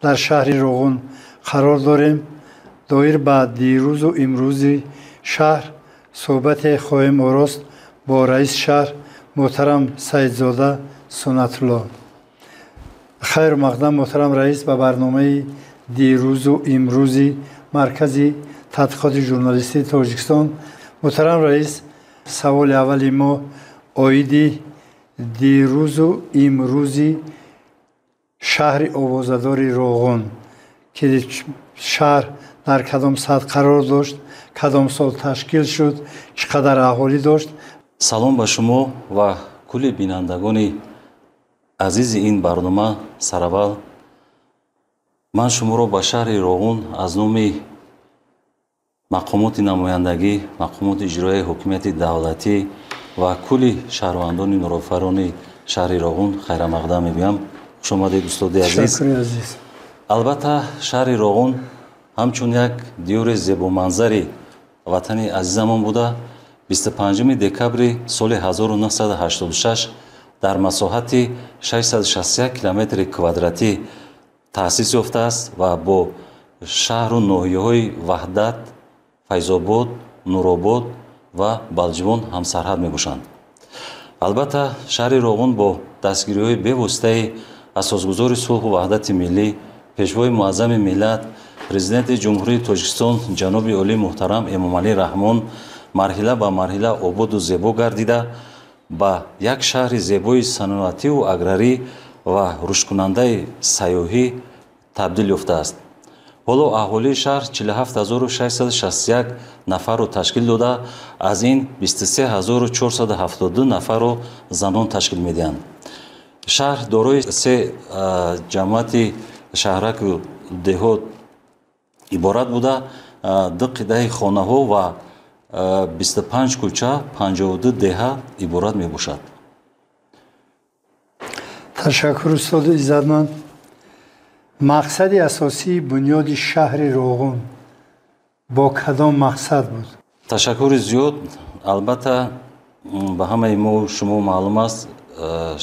در شهر روغون قرار داریم. دایر به دیروز و امروزی شهر صحبت خواهیم آورد با رئیس شهر محترم سیدزاده سنت الله. خیر مقدم محترم رئیس به برنامه دیروز و امروزی مرکزی تحقیقات ژورنالیستی تاجیکستان. محترم رئیس، سوال اولی ما آیدی دیروز و امروزی شهر آوازداری روغون که شهر در کدام سطح قرار داشت، کدام سال تشکیل شد، چقدر اهالی داشت؟ سلام به شما و کل بینندگان عزیز این برنامه. سرول من شما را به شهر روغون از نام مقامات نمایندگی، مقامات اجرایی حکومت دولتی و کل شهروندان نورآفرین شهر روغون خیر مقدم میگویم. خوش آمدید استاد عزیز. البته شهر روغون همچون یک دیور زیبامنظری وطن عزیزمان بوده 25 دکبر سال 1986 در مساحت 661 کیلومتر کوادراتی تأسیس یافته است و با شهر و ناحیه‌های وحدت، فیض‌آباد، نورآباد و بلجوان همسرحد میباشند. البته شهر روغون با دستگیری‌های بی‌واسطه اساسگزار صلح و وحدت ملی، پیشوای معظم ملت президент ҷумҳурии тоҷикистон ҷаноби олии муҳтарам эмомалӣ раҳмон марҳила ба марҳила ободу зебо гардида ба як шаҳри зебои саноативу аграрӣ ва рушдкунандаи сайёҳӣ табдил ёфтааст. ҳоло аҳолии шаҳр 47661 нафарро ташкил дода, аз ин 23472 нафарро занон ташкил медиҳанд. шаҳр дорои се ҷамъияти шаҳраку деҳот иборат буда, 2 қидаи хонаҳо ва 25 кӯча, 52 деҳа иборат мебошад. ташаккур устоди иззатманд. мақсади асосии бунёди шаҳри роғун бо кадом мақсад буд? ташаккури зиёд. албатта ба ҳамаи мо шумо маълум аст,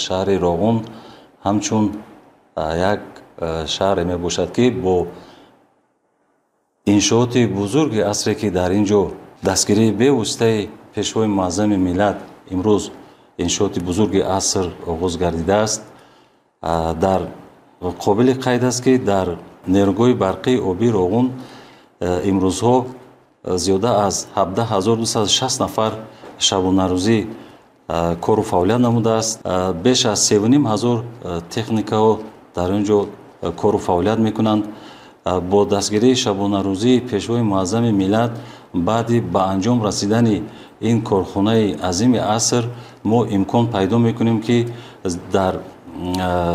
шаҳри роғун ҳамчун як шаҳре мебошад ки бо иншооти бузурги асре ки дар ин ҷо дастгирии бевоситаи пешвои муаззами миллат имрӯз иншооти бузурги аср оғоз гардидааст. дар қобили қайд аст ки дар нерӯгоҳи барқии обии роғун имрӯзҳо зиёда аз 17260 нафар шабонарӯзӣ кору фаъолият намудааст. беш аз 3500 техникаҳо дар он ҷо кору фаъолият мекунанд. бо дастгирии шабонарӯзии пешвои муаззами миллат баъди ба анҷом расидани ин корхонаи азими аср мо имкон пайдо мекунем ки дар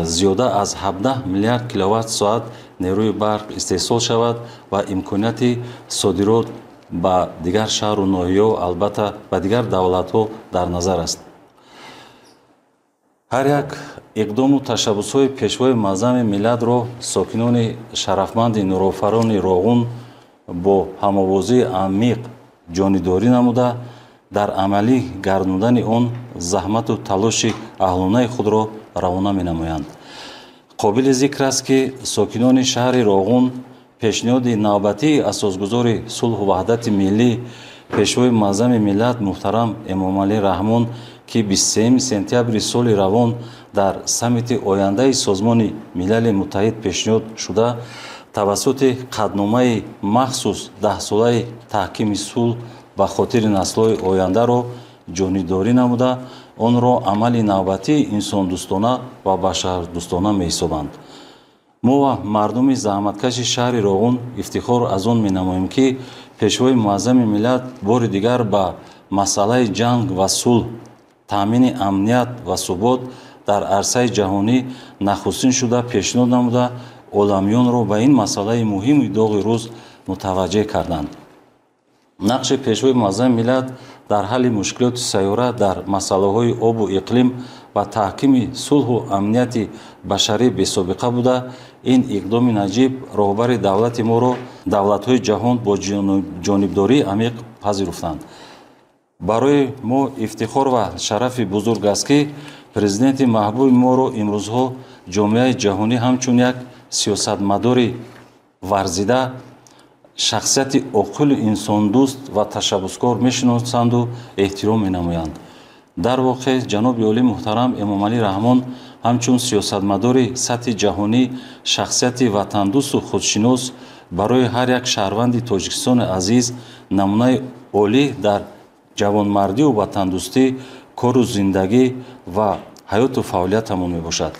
зиёда аз 17 миллиард киловатт-соат нерӯи барқ истеҳсол шавад ва имконияти содирот ба дигар шаҳру ноҳияҳо, албатта ба дигар давлатҳо дар назар аст. ҳар як иқдому ташаббусҳои пешвои муаззами миллатро сокинони шарафманди нурофарони роғун бо ҳамовозии амиқ ҷонидорӣ намуда, дар амалӣ гардондани он заҳмату талоши аҳлонаи худро равона менамоянд. қобили зикр аст ки сокинони шаҳри роғун пешниҳоди навбатии асосгузори сулҳу ваҳдати миллӣ пешвои муаззами миллат муҳтарам эмомалӣ раҳмон ки 23 сентябри соли равон дар саммити ояндаи созмони милали муттаҳид пешниҳод шуда тавассути қадномаи махсус 10-солаи таҳкими сулҳ ба хотири наслҳои ояндаро ҷонидорӣ намуда, онро амали навбатии инсондӯстона ва башардӯстона меҳисобанд. мо ва мардуми заҳматкаши шаҳри роғун ифтихор аз он менамоем ки пешвои муаззами миллат бори дигар ба масъалаи ҷанг ва сулҳ, таъмини амният ва субот дар арсаи ҷаҳонӣ нахустин шуда пешниҳод намуда, оламиёнро ба ин масъалаи муҳиму доғи рӯз мутаваҷҷеҳ карданд. нақши пешвои муаззами миллат дар ҳалли мушкилоти сайёра дар масъалаҳои обу иқлим ва таҳкими сулҳу амнияти башарӣ бесобиқа буда, ин иқдоми наҷиб роҳбари давлати моро давлатҳои ҷаҳон бо ҷонибдории амиқ пазируфтанд. барои мо ифтихор ва шарафи бузург аст ки президенти маҳбуби моро имрӯзҳо ҷомеаи ҷаҳонӣ ҳамчун як сиёсатмадори варзида шахсияти оқили инсондӯст ва ташаббускор мешиносанду эҳтиром менамоянд. дар воқеъ ҷаноби олии муҳтарам эмомалӣ раҳмон ҳамчун сиёсатмадори сатҳи ҷаҳонӣ шахсияти ватандӯсту худшинос барои ҳар як шаҳрванди тоҷикистони азиз намунаи олӣ дар ҷавонмардию ватандӯстӣ, кору зиндагӣ ва ҳаёту фаъолиятамон мебошад.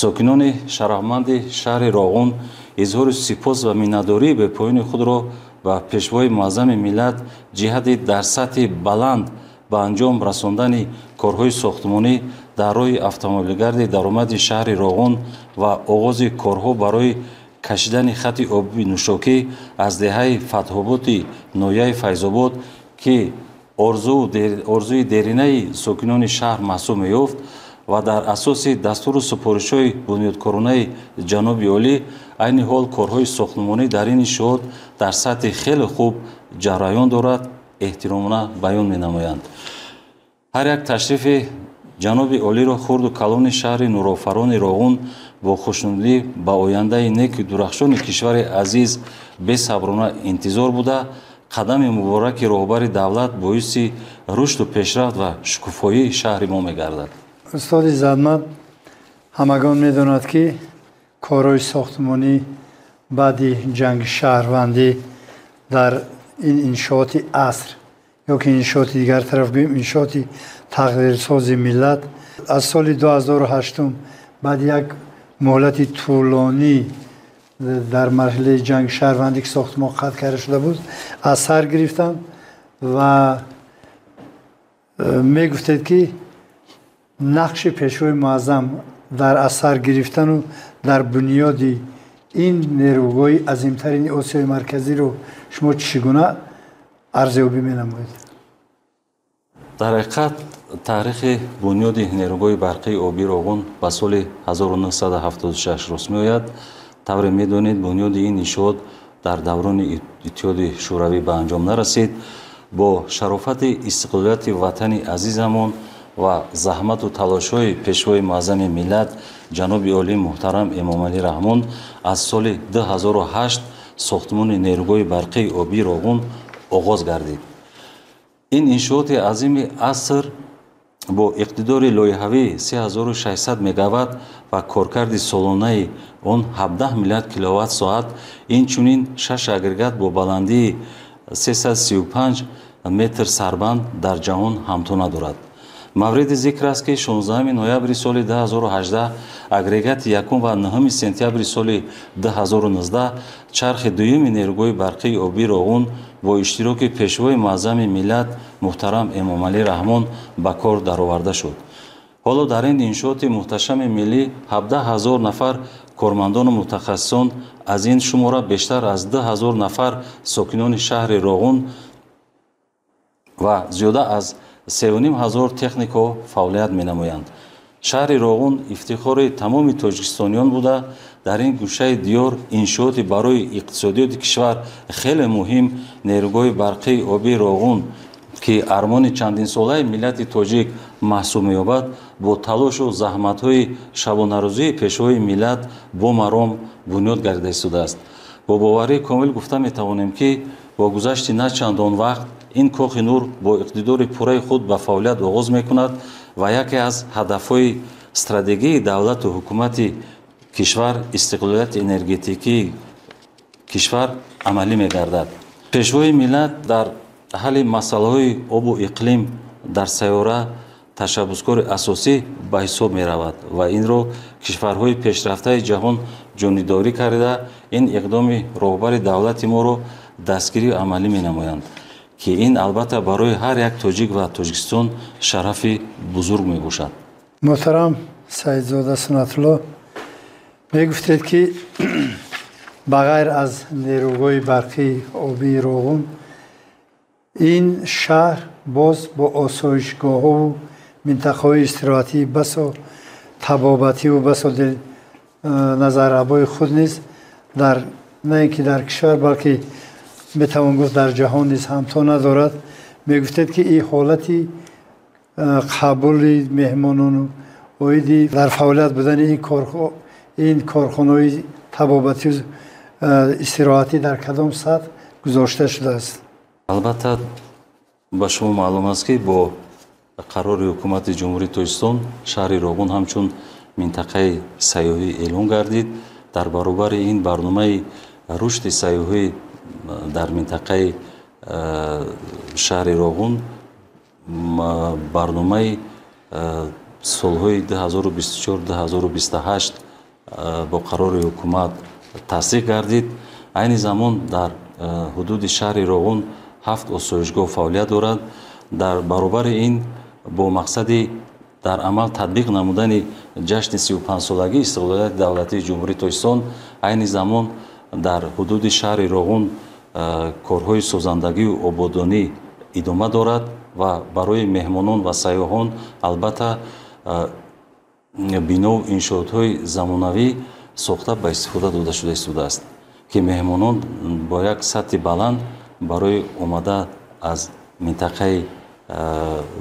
сокинони шарафманди шаҳри Роғун изҳори сипос ва миннатдории бепоёни худро ба пешвои муаззами миллат ҷиҳати дар сатҳи баланд ба анҷом расондани корҳои сохтмонӣ дар роҳи автомобилгарди даромади шаҳри Роғун ва оғози корҳо барои кашидани хати оби нӯшокӣ аз деҳаи фатҳоботи ноҳияи Файзобод ки орзуи деринаи сокинони шаҳр маҳсуб меёфт ва дар асоси дастуру супоришҳои бунёдкоронаи ҷаноби олӣ айни ҳол корҳои сохтмонӣ дар ин иншоот дар сатҳи хеле хуб ҷараён дорад, эҳтиромона баён менамоянд. ҳар як ташрифи ҷаноби олиро хурду калони шаҳри нурофарони Роғун бо хушнудӣ ба ояндаи неку дурахшони кишвари азиз бесаброна интизор буда, қадами мубораки роҳбари давлат боиси рушду пешрафт ва шукуфоии шаҳри мо мегардад. устоди Задмат ҳамагон медонад ки корҳои сохтмонӣ баъди ҷанги шаҳрвандӣ дар ин иншооти аср ё ки иншооти дигар тараф гӯем иншооти тағйирсози миллат аз соли 2008 баъди як муҳлати тӯлонӣ дар марҳилаи ҷанги шаҳрвандӣ ки сохтмон қатъ карда шуда буд аз сар гирифтанд ва мегуфтед ки нақши пешвои муаззам дар асар гирифтану дар бунёди ин нерӯгоҳи азимтарини Осиёи марказиро шумо чӣ гуна арзёбӣ менамоед? дар ҳақиқат таърихи бунёди нерӯгоҳи барқии оби Роғун ба соли 1976 рост меояд. тавре медонед бунёди ин иншоот дар даврони иттиҳоди шӯравӣ ба анҷом нарасид. бо шарофати истиқлолияти ватани азизамон ва заҳмату талошҳои пешвои муаззами миллат ҷаноби олии муҳтарам Эмомалӣ Раҳмон аз соли 2008 сохтмони нерӯгоҳи барқии оби Роғун оғоз гардид. ин иншооти азими аср бо иқтидори лоиҳавии 3600 мегаватт ва коркарди солонаи он 17 миллиард киловатт-соат инчунин 6 агрегат бо баландии 335 метр сарбанд дар ҷаҳон ҳамтона дорад. мавриди зикр аст ки 16 ноябри соли 2018 агрегати 1 ва 9 сентябри соли 2019 чархи дуюми нерӯгоҳи барқии оби Роғун бо иштироки пешвои муаззами миллат муҳтарам Эмомалӣ Раҳмон ба кор дароварда шуд. ҳоло дар ин иншооти муҳташами миллӣ 17 000 нафар кормандону мутахассисон, аз ин шумора бештар аз 2 000 нафар сокинони шаҳри Роғун ва зиёда аз 3500 технико фаъолият менамоянд. шаҳри Роғун ифтихори тамоми тоҷикистониён буда дар ин гӯшаи диёр иншооти барои иқтисодиёти кишвар хеле муҳим нерӯгоҳи барқии оби Роғун ки армони чандинсолаи миллати тоҷик маҳсуб меёбад, бо талошу заҳматҳои шабонарӯзии пешвои миллат бо маром бунёд гардида истодааст. бо боварии комил гуфта метавонем ки бо гузашти на чандон вақт ин кохи нур бо иқтидори пурраи худ ба фаъолият оғоз мекунад ва яке аз ҳадафҳои стратегии давлату ҳукумати кишвар истиқлолияти энергетикии кишвар амалӣ мегардад. пешвои миллат дар ҳалли масъалаҳои обу иқлим дар сайёра ташаббускори асосӣ ба ҳисоб меравад ва инро кишварҳои пешрафтаи ҷаҳон ҷонидорӣ карда ин иқдоми роҳбари давлати моро дастгирию амалӣ менамоянд ки ин албатта барои ҳар як тоҷик ва Тоҷикистон шарафи бузург мебошад. муҳтарам Саидзода Сунатулло, мегуфтед ки ба ғайр аз нерӯгоҳи барқии оби Роғун ин шаҳр боз бо осоишгоҳҳову минтақаҳои истироҳатӣ басо табобативу басо назаррабои худ низ дар на ин ки дар кишвар балки метавон гуфт дар ҷаҳон низ ҳамтона дорад. мегуфтед ки ин ҳолати қабули меҳмонону оиди дар фаъолият будани ин корхонаҳои табобатӣ истироҳатӣ дар кадом сатҳ гузошта шудааст? албатта ба шумо маълум аст ки бо қарори ҳукумати ҷумҳурии тоҷикистон шаҳри Роғун ҳамчун минтақаи сайёҳӣ эълон гардид. дар баробари ин барномаи рушди сайёҳӣ дар минтақаи шаҳри Роғун барномаи солҳои 2024-2028 бо қарори ҳукумат тасдиқ гардид. айни замон дар ҳудуди шаҳри Роғун 7 осоишгоҳ фаъолият дорад. дар баробари ин бо мақсади дар амал татбиқ намудани ҷашни 35-солагии истиқлолияти давлатии ҷумҳурии тоҷикистон, айни замон дар ҳудуди шаҳри Роғун корҳои созандагию ободонӣ идома дорад ва барои меҳмонон ва сайёҳон албатта бинову иншоотҳои замонавӣ сохта ба истифода дода шуда истодааст, ки меҳмонон бо як сатҳи баланд барои омада аз минтақаи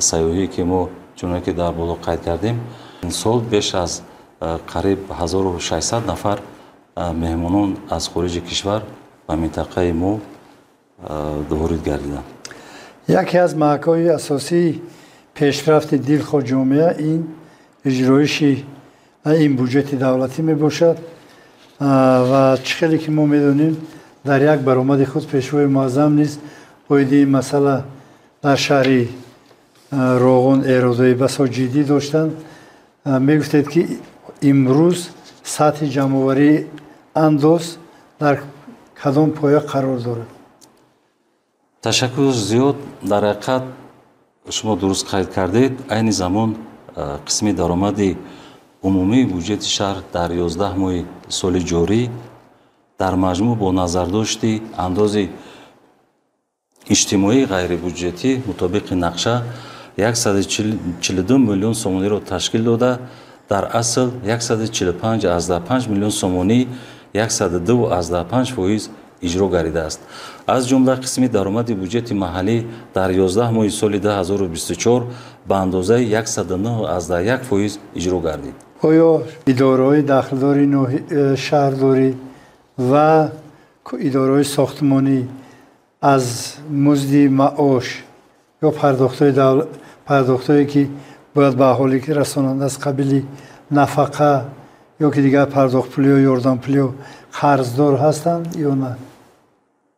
сайёҳӣ ки мо чуноне ки дар боло қайд кардем, ин сол беш аз қариб 1600 нафар меҳмонон аз хориҷи кишвар ба минтақаи мо ворид гардиданд. яке аз маҳакҳои асосии пешрафти дилхоҳ ҷомеа ин иҷроиши ин буҷети давлатӣ мебошад ва чӣ хеле ки мо медонем дар як баромади худ пешвои муаззам низ оиди ин масъала дар шаҳри Роғун эродои басо ҷиддӣ доштанд. мегуфтед ки имрӯз сатҳи ҷамъоварии андоз дар кадом поя қарор дорад? ташаккур зиёд. дар ҳақиқат шумо дуруст қайд кардед. айни замон қисми даромади умумии бюҷети шаҳр дар 11 моҳи соли ҷорӣ дар маҷмӯъ бо назардошти андози иҷтимоии ғайрибюҷетӣ мутобиқи нақша 142 миллион сомониро ташкил дода, дар асл 145,5 миллион сомонӣ 102,5% иҷро гардидааст. аз ҷумла қисми даромади бюҷети маҳаллӣ дар 11 моҳи соли 2024 ба андозаи 109,1% иҷро гардид. оё идораҳои дахлдори шаҳрдорӣ ва идораҳои сохтмонӣ аз музди маош ё пардохтҳое ки бояд ба аҳолӣ расонанда аз қабили нафақа ё ки дигар пардохтпулиё ёрдампулиё қарздор ҳастанд ё на?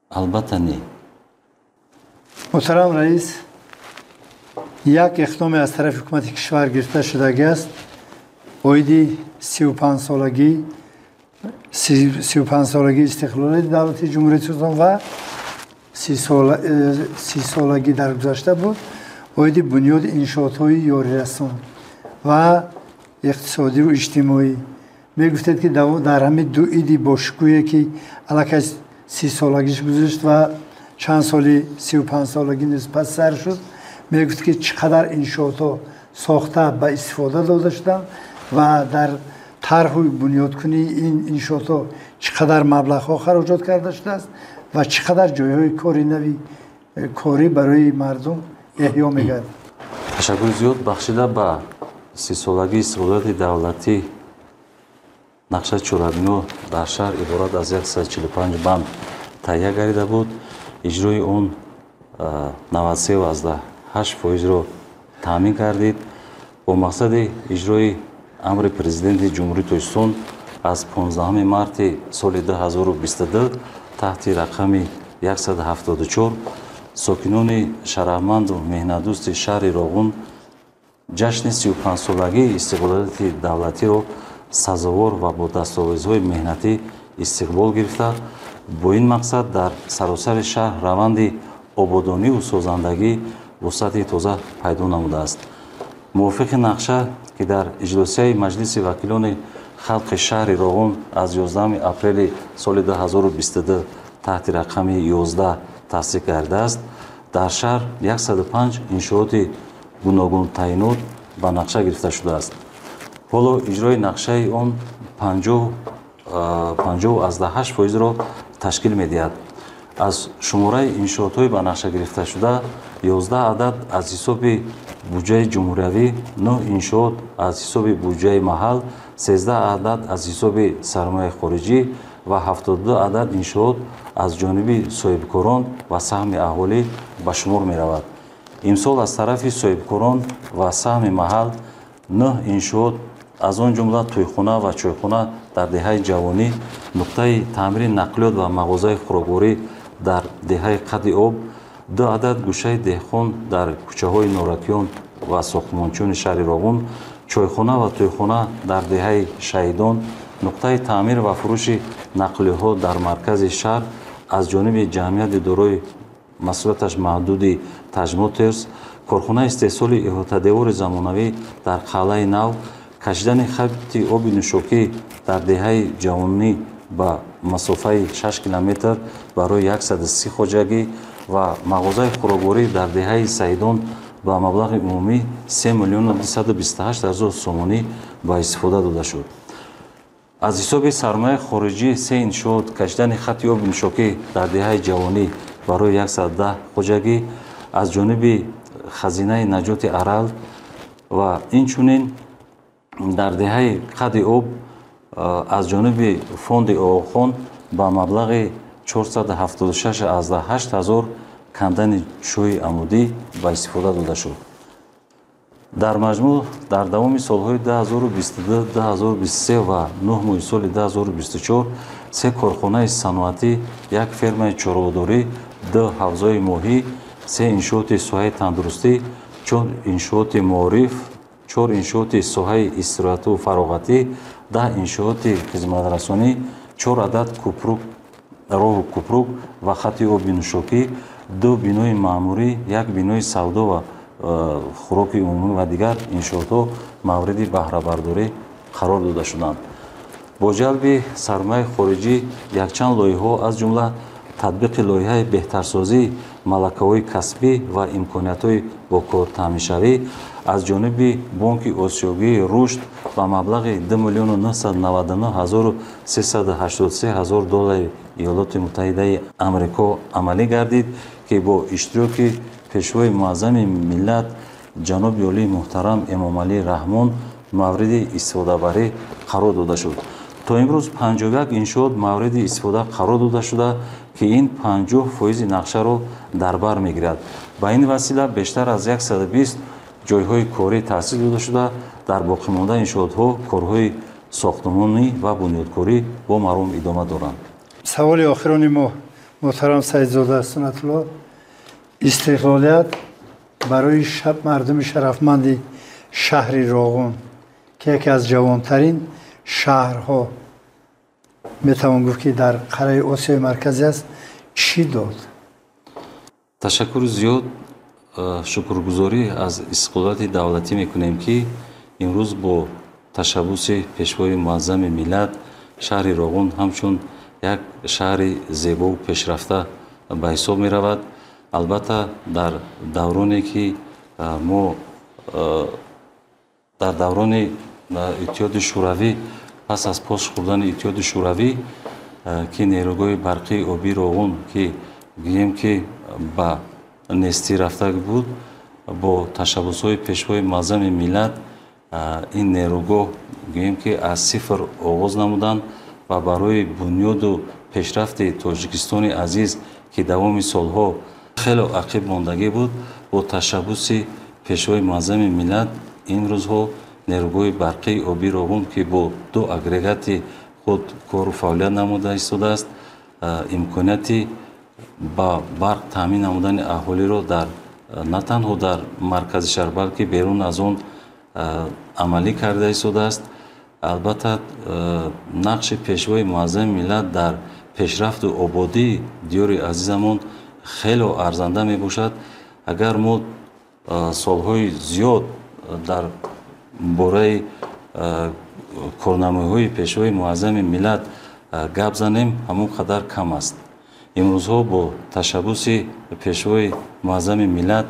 албатта не. муҳтарам раис, як иқдоме аз тарафи ҳукумати кишвар гирифта шудагӣ аст. оиди 35-солагии истиқлолияти давлати ҷумҳурии тоҷикистон ва 30-солагӣ даргузашта буд. оиди бунёди иншоотҳои ёрирасон ва иқтисодиву иҷтимоӣ. мегуфтед ки дар ҳамин ду иди бошукӯе ки аллакай 30-солагиш гузашт ва чанд соли 35-солагӣ низ пас сар шуд, мегуфт ки чӣ қадар иншоотҳо сохта ба истифода дода шуданд ва дар тарҳу бунёдкунии ин иншоотҳо чӣ қадар маблағҳо хароҷот карда шудааст ва чӣ қадар ҷойҳои кори нави корӣ барои мардум эҳё мегардад. ташаккури зиёд. бахшида ба 30-солагии истиқлолияти давлатӣ нақша чорабино дар шаҳр иборат аз 145 банд таҳия гардида буд. иҷрои он 93,8%-ро таъмин гардид. бо мақсади иҷрои амри президенти ҷумҳурии тоҷикистон аз 15 марти соли 2022 таҳти рақами 174 сокинони шарафманду меҳнатдӯсти шаҳри Роғун ҷашни 35-солагии истиқлолияти давлатиро сазовор ва бо дастовезҳои меҳнатӣ истиқбол гирифта, бо ин мақсад дар саросари шаҳр раванди ободониву созандагӣ вусъати тоза пайдо намудааст. мувофиқи нақша ки дар иҷлосияи маҷлиси вакилони халқи шаҳри Роғун аз 11 апрели соли 2022 таҳти рақами 11 тасдиқ гардидааст, дар шаҳр 105 иншооти гуногун таъинот ба нақша гирифта шудааст. ҳоло иҷрои нақшаи он 50,8%-ро ташкил медиҳад. аз шумораи иншоотҳои ба нақша гирифташуда 11 адад аз ҳисоби буҷаи ҷумҳуриявӣ, 9 иншоот аз ҳисоби буҷаи маҳал 13 عدد از حساب سرمایه خارجی و 72 عدد انشاءات از جانب صاحبکاران و سهم اهالی به شمار می رود. امسال از طرف صاحبکاران و سهم محل 9 انشاءات از آن جمله تویخانه و چایخانه در دهه جوانی، نقطه تعمیر نقلیات و مغازه خوراکواری در دهه قد آب، 2 عدد گوشه دهخان در کوچه های نورکیان و ساختمانچون شهر راغون، چایخانه و تویخانه در دهه شهیدان، نقطه تعمیر و فروش نقلیه‌ها در مرکز شهر از جانب جمعیت دارای مسئولیتش محدود تاج موتورز، کارخانه استحصال احاطه‌دیوار زمانوی در قلعه نو، کشیدن خط آب نوشاکی در دهه جوانی با مسافه 6 کیلومتر برای 130 خواجگی و مغازه خوراکواری در دهه سیدان با مبلغ عمومی 3,228,000 سومانی با استفاده داده شد. از حساب سرمایه خارجی 3 انشاءات کشیدن خط آب نوشاکی در دهه جوانی برای 110 خواجگی از جانب خزینه نجات ارال و اینچنین در دهه قد آب از جانب فوند آقاخان با مبلغ 476,008 کندن چوی عمودی با استفاده داده شد. در مجموع در دوام سالهای 2022 2023 و 9 ماه سال 2024 3 کارخانه صنعتی، 1 فرم چاره‌داری، 2 حوزه ماهی، 3 انشاءات ساحه تندرستی، 4 انشاءات معارف، 4 انشاءات ساحه استراحت و فراغتی، 10 انشاءات خدمت رسانی، 4 عدد کوپروک راه کوپروک و خط آب نوشاکی، 2 بینای معموری، 1 بینای سودا و خوراک عمومی و دیگر انشاءات مورد بهره برداری قرار داده شدند. با جلب سرمایه خارجی یکچند لایحه‌ها از جمله تطبیق لایحه بهترسازی ملکه‌های کسبی و امکانیت‌های با کار تامین‌شوی از جانب بانک آسیایی رشد با مبلغ 2,999,383 دلار ایالات متحده آمریکا عملی گردید که با اشتراک پیشوای معظم ملت جناب عالی محترم امام علی رحمان مورد استفاده بری قرار داده شد. تا امروز 51 انشاءات مورد استفاده قرار داده شده که این 50% نقشه را در بر میگیرد. با این وسیله بیشتر از 120 جایهای کاری تأسیس داده شده. در باقی مانده انشاءات‌ها کارهای ساختمانی و بنیادکاری با مرام ادامه دارند. سوال آخرانی ما محترم سیدزاده سنت الله، استقلالیت برای مردم شرفمند شهر راغون که یکی از جوانترین شهرها میتوان گفت که در قاره آسیای مرکزی است چی داد؟ تشکر زیاد شکرگزاری از استقلالات دولتی میکنیم که امروز با تشبث پیشوای معظم ملت شهر راغون همچون یک شهر زیبا و پیشرفته به حساب می رود. البته در دورانی که ما در دوران اتحاد شوروی پس از پاس خوردن اتحاد شوروی که نیروگاه برقی آبی راغون که گوییم که به نیستی رفته بود، با تشبث‌های پیشوای معظم ملت این نیروگاه گوییم که از صفر آغاز نمودند و برای بنیاد و پیشرفت تاجیکستان عزیز که دوام سالها خیلی عقب ماندگی بود، با تشبث پیشوای معظم ملت این روزها نیروگاه برقی آبی راغون که با 2 اگریگات خود کار و فعالیت نموده ایستاده است، امکانیتی با برق تامین نمودن اهالی را در نه تنها در مرکز شهر بلکه بیرون از آن عملی کرده ایستاده است. البته نقش پیشوای معظم ملت در پیشرفت و آبادی دیار عزیزمون خیلی ارزنده می باشد. اگر ما سالهای زیاد در باره کارنامه‌های پیشوای معظم ملت گپ زنیم همون قدر کم است. امروزها با تشبث پیشوای معظم ملت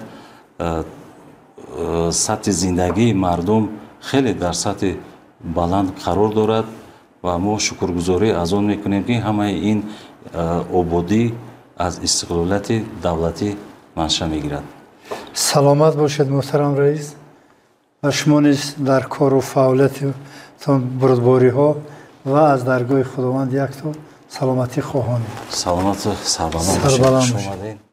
سطح زندگی مردم خیلی در سطح بلند قرار دارد و ما شکرگزاری از آن میکنیم که همه این آبادی از استقلالیت دولتی منشأ میگیرد. سلامت باشید محترم رئیس و شما نیز در کار و فعالیت تون بردباری ها و از درگاه خداوند یک تو سلامتی خواهانی سلامت و سربلند سربلند باشید. باشید. خوش اومدین.